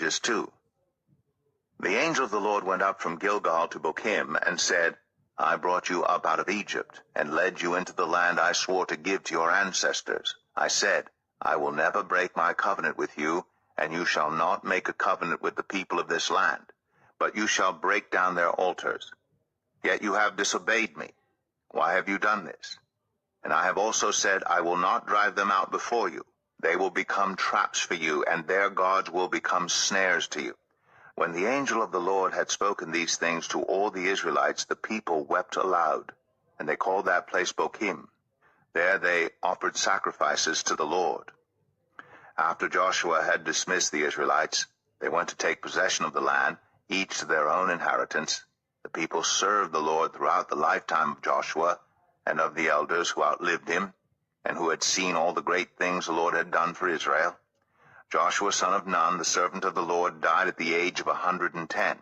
judges too. The angel of the Lord went up from Gilgal to Bochim and said, I brought you up out of Egypt, and led you into the land I swore to give to your ancestors. I said, I will never break my covenant with you, and you shall not make a covenant with the people of this land, but you shall break down their altars. Yet you have disobeyed me. Why have you done this? And I have also said, I will not drive them out before you. They will become traps for you, and their gods will become snares to you. When the angel of the Lord had spoken these things to all the Israelites, the people wept aloud, and they called that place Bochim. There they offered sacrifices to the Lord. After Joshua had dismissed the Israelites, they went to take possession of the land, each to their own inheritance. The people served the Lord throughout the lifetime of Joshua and of the elders who outlived him, and who had seen all the great things the Lord had done for Israel. Joshua son of Nun, the servant of the Lord, died at the age of 110,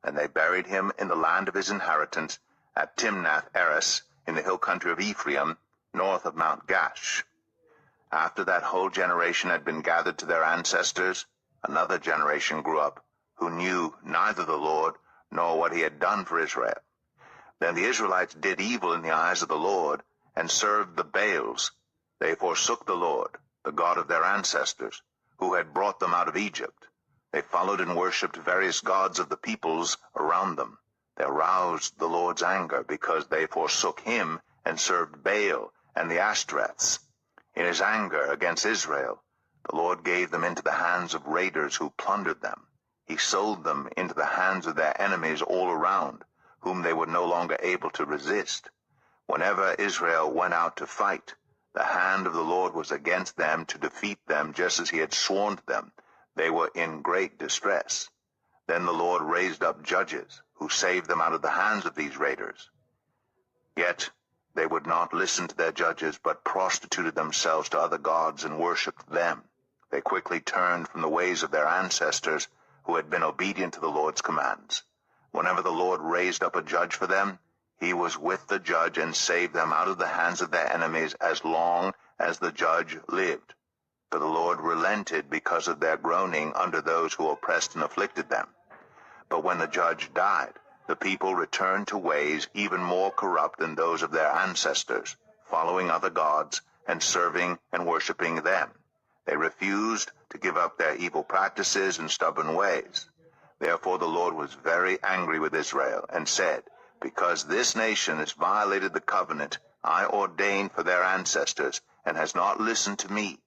and they buried him in the land of his inheritance at Timnath-Eres in the hill country of Ephraim, north of Mount Gash. After that whole generation had been gathered to their ancestors, another generation grew up, who knew neither the Lord nor what he had done for Israel. Then the Israelites did evil in the eyes of the Lord, and served the Baals. They forsook the Lord, the God of their ancestors, who had brought them out of Egypt. They followed and worshipped various gods of the peoples around them. They aroused the Lord's anger, because they forsook him and served Baal and the Ashtoreths. In his anger against Israel, the Lord gave them into the hands of raiders who plundered them. He sold them into the hands of their enemies all around, whom they were no longer able to resist. Whenever Israel went out to fight, the hand of the Lord was against them to defeat them, just as he had sworn to them. They were in great distress. Then the Lord raised up judges, who saved them out of the hands of these raiders. Yet they would not listen to their judges, but prostituted themselves to other gods and worshipped them. They quickly turned from the ways of their ancestors, who had been obedient to the Lord's commands. Whenever the Lord raised up a judge for them, he was with the judge and saved them out of the hands of their enemies as long as the judge lived. For the Lord relented because of their groaning under those who oppressed and afflicted them. But when the judge died, the people returned to ways even more corrupt than those of their ancestors, following other gods and serving and worshiping them. They refused to give up their evil practices and stubborn ways. Therefore the Lord was very angry with Israel and said, because this nation has violated the covenant I ordained for their ancestors and has not listened to me,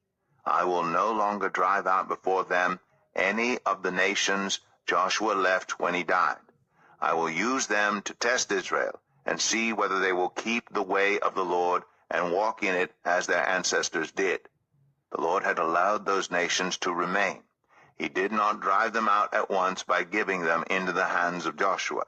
I will no longer drive out before them any of the nations Joshua left when he died. I will use them to test Israel and see whether they will keep the way of the Lord and walk in it as their ancestors did. The Lord had allowed those nations to remain. He did not drive them out at once by giving them into the hands of Joshua.